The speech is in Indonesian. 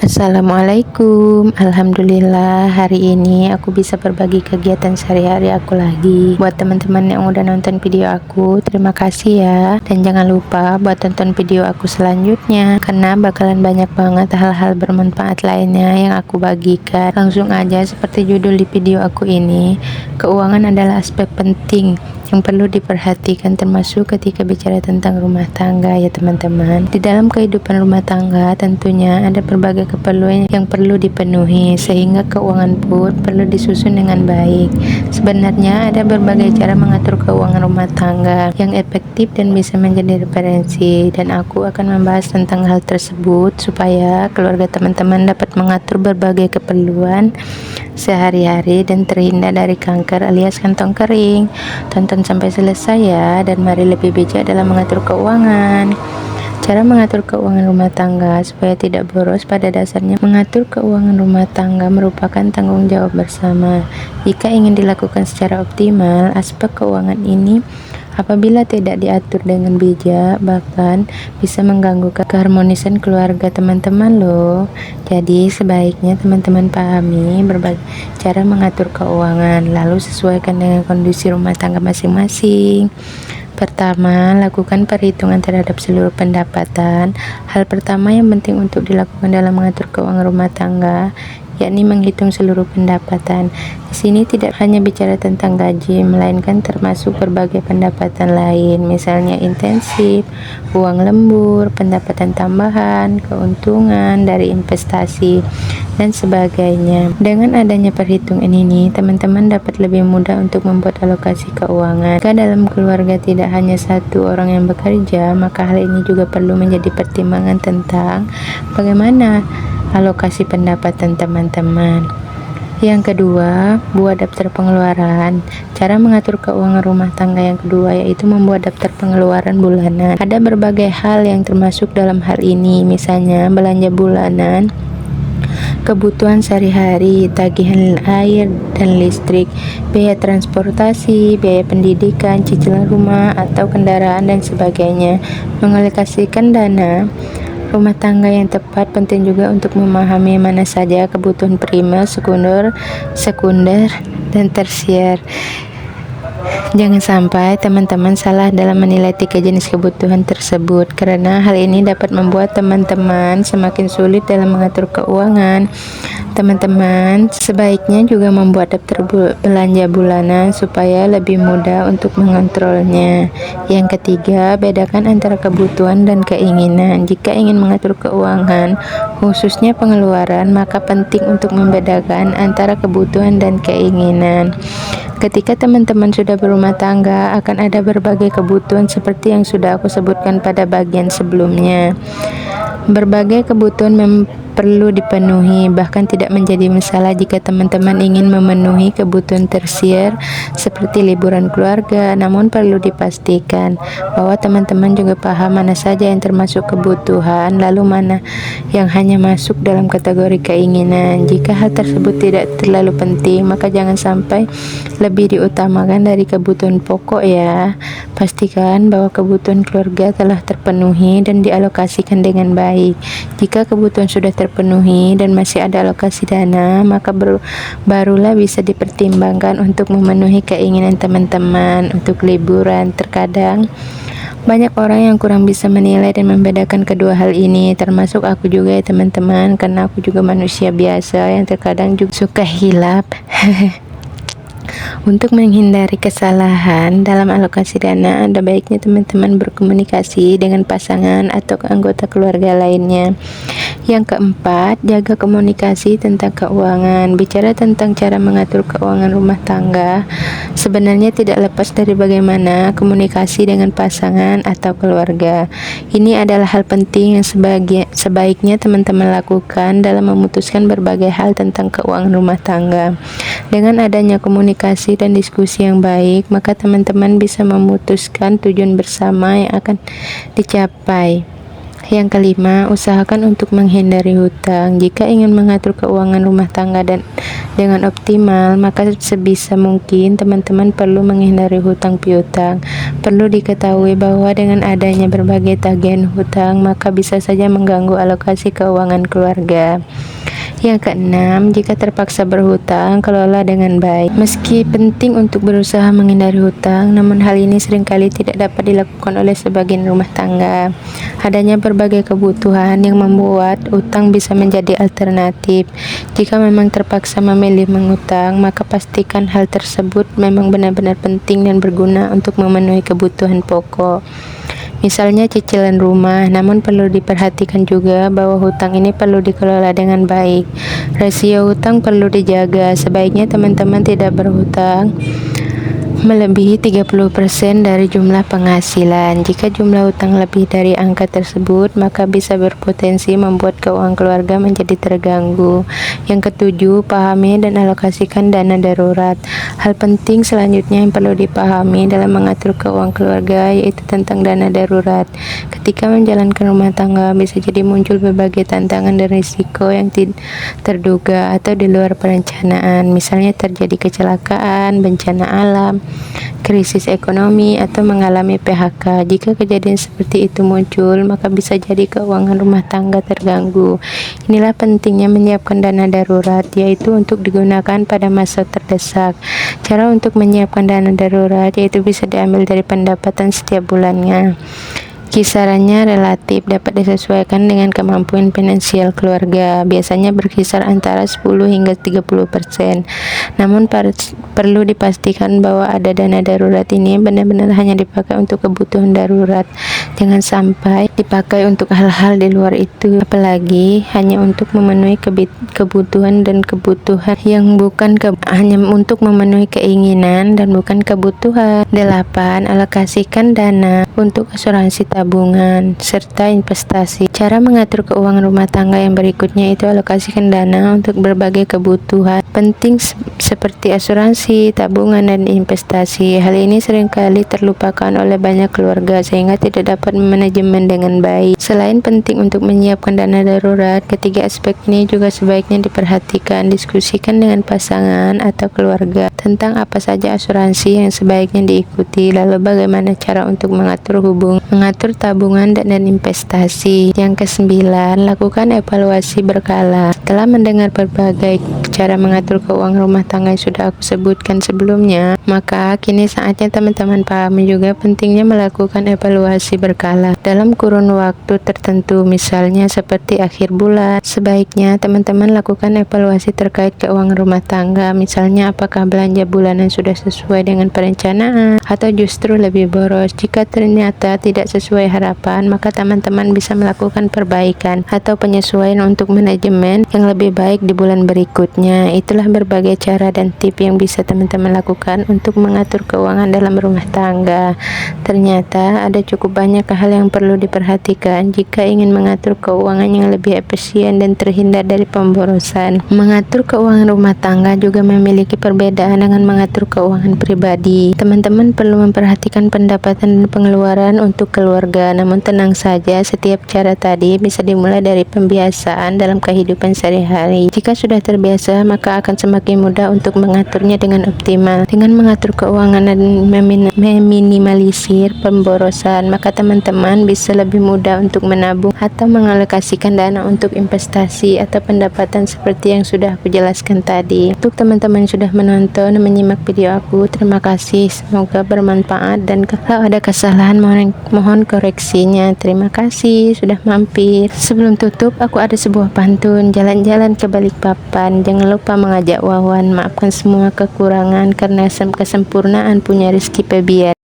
Assalamualaikum. Alhamdulillah hari ini aku bisa berbagi kegiatan sehari-hari aku lagi. Buat teman-teman yang udah nonton video aku, terima kasih ya. Dan jangan lupa buat tonton video aku selanjutnya, karena bakalan banyak banget hal-hal bermanfaat lainnya yang aku bagikan. Langsung aja, seperti judul di video aku ini, keuangan adalah aspek penting yang perlu diperhatikan, termasuk ketika bicara tentang rumah tangga ya teman-teman. Di dalam kehidupan rumah tangga tentunya ada berbagai keperluan yang perlu dipenuhi, sehingga keuangan pun perlu disusun dengan baik. Sebenarnya ada berbagai cara mengatur keuangan rumah tangga yang efektif dan bisa menjadi referensi, dan aku akan membahas tentang hal tersebut supaya keluarga teman-teman dapat mengatur berbagai keperluan sehari-hari dan terhindar dari kanker alias kantong kering. Tonton sampai selesai ya, dan mari lebih bijak dalam mengatur keuangan. Cara mengatur keuangan rumah tangga supaya tidak boros. Pada dasarnya, mengatur keuangan rumah tangga merupakan tanggung jawab bersama. Jika ingin dilakukan secara optimal, aspek keuangan ini apabila tidak diatur dengan bijak, bahkan bisa mengganggu keharmonisan keluarga teman-teman loh. Jadi sebaiknya teman-teman pahami berbagai cara mengatur keuangan, lalu sesuaikan dengan kondisi rumah tangga masing-masing. Pertama, lakukan perhitungan terhadap seluruh pendapatan. Hal pertama yang penting untuk dilakukan dalam mengatur keuangan rumah tangga, yakni menghitung seluruh pendapatan. Di sini tidak hanya bicara tentang gaji, melainkan termasuk berbagai pendapatan lain, misalnya intensif, uang lembur, pendapatan tambahan, keuntungan dari investasi, dan sebagainya. Dengan adanya perhitungan ini, teman-teman dapat lebih mudah untuk membuat alokasi keuangan. Jika dalam keluarga tidak hanya satu orang yang bekerja, maka hal ini juga perlu menjadi pertimbangan tentang bagaimana alokasi pendapatan teman-teman. Yang kedua, buat daftar pengeluaran. Cara mengatur keuangan rumah tangga yang kedua yaitu membuat daftar pengeluaran bulanan. Ada berbagai hal yang termasuk dalam hal ini, misalnya belanja bulanan, kebutuhan sehari-hari, tagihan air dan listrik, biaya transportasi, biaya pendidikan, cicilan rumah atau kendaraan, dan sebagainya. Mengalokasikan dana rumah tangga yang tepat penting juga untuk memahami mana saja kebutuhan primer, sekunder, dan tersier. Jangan sampai teman-teman salah dalam menilai 3 jenis kebutuhan tersebut, karena hal ini dapat membuat teman-teman semakin sulit dalam mengatur keuangan. Teman-teman sebaiknya juga membuat daftar belanja bulanan supaya lebih mudah untuk mengontrolnya. Yang ketiga, bedakan antara kebutuhan dan keinginan. Jika ingin mengatur keuangan, khususnya pengeluaran, maka penting untuk membedakan antara kebutuhan dan keinginan. Ketika teman-teman sudah berumah tangga, akan ada berbagai kebutuhan seperti yang sudah aku sebutkan pada bagian sebelumnya. Berbagai kebutuhan perlu dipenuhi, bahkan tidak menjadi masalah jika teman-teman ingin memenuhi kebutuhan tersier seperti liburan keluarga. Namun perlu dipastikan bahwa teman-teman juga paham mana saja yang termasuk kebutuhan, lalu mana yang hanya masuk dalam kategori keinginan. Jika hal tersebut tidak terlalu penting, maka jangan sampai lebih diutamakan dari kebutuhan pokok ya. Pastikan bahwa kebutuhan keluarga telah terpenuhi dan dialokasikan dengan baik. Jika kebutuhan sudah terpenuhi dan masih ada alokasi dana, maka barulah bisa dipertimbangkan untuk memenuhi keinginan teman-teman untuk liburan. Terkadang banyak orang yang kurang bisa menilai dan membedakan kedua hal ini, termasuk aku juga ya teman-teman, karena aku juga manusia biasa yang terkadang juga suka hilap. Untuk menghindari kesalahan dalam alokasi dana, ada baiknya teman-teman berkomunikasi dengan pasangan atau anggota keluarga lainnya. Yang keempat, jaga komunikasi tentang keuangan. Bicara tentang cara mengatur keuangan rumah tangga, sebenarnya tidak lepas dari bagaimana komunikasi dengan pasangan atau keluarga. Ini adalah hal penting yang sebaiknya teman-teman lakukan dalam memutuskan berbagai hal tentang keuangan rumah tangga. Dengan adanya komunikasi dan diskusi yang baik, maka teman-teman bisa memutuskan tujuan bersama yang akan dicapai. Yang kelima, usahakan untuk menghindari hutang. Jika ingin mengatur keuangan rumah tangga dengan optimal, maka sebisa mungkin teman-teman perlu menghindari hutang piutang. Perlu diketahui bahwa dengan adanya berbagai tagihan hutang, maka bisa saja mengganggu alokasi keuangan keluarga. Yang keenam, jika terpaksa berhutang, kelola dengan baik. Meski penting untuk berusaha menghindari hutang, namun hal ini seringkali tidak dapat dilakukan oleh sebagian rumah tangga. Adanya berbagai kebutuhan yang membuat utang bisa menjadi alternatif. Jika memang terpaksa memilih mengutang, maka pastikan hal tersebut memang benar-benar penting dan berguna untuk memenuhi kebutuhan pokok. Misalnya cicilan rumah, namun perlu diperhatikan juga bahwa hutang ini perlu dikelola dengan baik. Rasio hutang perlu dijaga, sebaiknya teman-teman tidak berhutang melebihi 30% dari jumlah penghasilan. Jika jumlah hutang lebih dari angka tersebut, maka bisa berpotensi membuat keuangan keluarga menjadi terganggu. Yang ketujuh, pahami dan alokasikan dana darurat. Hal penting selanjutnya yang perlu dipahami dalam mengatur keuangan keluarga yaitu tentang dana darurat. Ketika menjalankan rumah tangga, bisa jadi muncul berbagai tantangan dan risiko yang tidak terduga atau di luar perencanaan. Misalnya terjadi kecelakaan, bencana alam, krisis ekonomi, atau mengalami PHK. Jika kejadian seperti itu muncul, maka bisa jadi keuangan rumah tangga terganggu. Inilah pentingnya menyiapkan dana darurat, yaitu untuk digunakan pada masa terdesak. Cara untuk menyiapkan dana darurat yaitu bisa diambil dari pendapatan setiap bulannya. Kisarannya relatif dapat disesuaikan dengan kemampuan finansial keluarga, biasanya berkisar antara 10 hingga 30%. Namun perlu dipastikan bahwa ada dana darurat ini benar-benar hanya dipakai untuk kebutuhan darurat. Jangan sampai dipakai untuk hal-hal di luar itu, apalagi hanya untuk memenuhi kebutuhan dan kebutuhan yang bukan hanya untuk memenuhi keinginan dan bukan kebutuhan. 8. Alokasikan dana untuk asuransi tabungan serta investasi. Cara mengatur keuangan rumah tangga yang berikutnya itu alokasikan dana untuk berbagai kebutuhan penting seperti asuransi, tabungan, dan investasi. Hal ini seringkali terlupakan oleh banyak keluarga sehingga tidak dapat manajemen dengan baik. Selain penting untuk menyiapkan dana darurat, ketiga aspek ini juga sebaiknya diperhatikan. Diskusikan dengan pasangan atau keluarga tentang apa saja asuransi yang sebaiknya diikuti, lalu bagaimana cara untuk mengatur tabungan dan investasi. Yang kesembilan, lakukan evaluasi berkala. Setelah mendengar berbagai cara mengatur keuangan rumah tangga yang sudah aku sebutkan sebelumnya, maka kini saatnya teman-teman pahami juga pentingnya melakukan evaluasi berkala dalam kurun waktu tertentu, misalnya seperti akhir bulan. Sebaiknya teman-teman lakukan evaluasi terkait keuangan rumah tangga, misalnya apakah belanja bulanan sudah sesuai dengan perencanaan atau justru lebih boros. Jika ternyata tidak sesuai harapan, maka teman-teman bisa melakukan perbaikan atau penyesuaian untuk manajemen yang lebih baik di bulan berikutnya. Itulah berbagai cara dan tip yang bisa teman-teman lakukan untuk mengatur keuangan dalam rumah tangga. Ternyata ada cukup banyak hal yang perlu diperhatikan jika ingin mengatur keuangan yang lebih efisien dan terhindar dari pemborosan. Mengatur keuangan rumah tangga juga memiliki perbedaan dengan mengatur keuangan pribadi. Teman-teman perlu memperhatikan pendapatan dan pengeluaran untuk keluarga. Namun tenang saja, setiap cara tadi bisa dimulai dari pembiasaan dalam kehidupan sehari-hari. Jika sudah terbiasa, maka akan semakin mudah untuk mengaturnya dengan optimal. Dengan mengatur keuangan dan meminimalisir pemborosan, maka teman-teman bisa lebih mudah untuk menabung atau mengalokasikan dana untuk investasi atau pendapatan seperti yang sudah aku jelaskan tadi. Untuk teman-teman yang sudah menonton dan menyimak video aku, terima kasih. Semoga bermanfaat, dan kalau ada kesalahan mohon koreksinya. Terima kasih sudah mampir. Sebelum tutup, aku ada sebuah pantun. Jalan-jalan ke Balikpapan, jangan lupa mengajak Wawan. Maafkan semua kekurangan karena kesempurnaan punya Rizky Febian.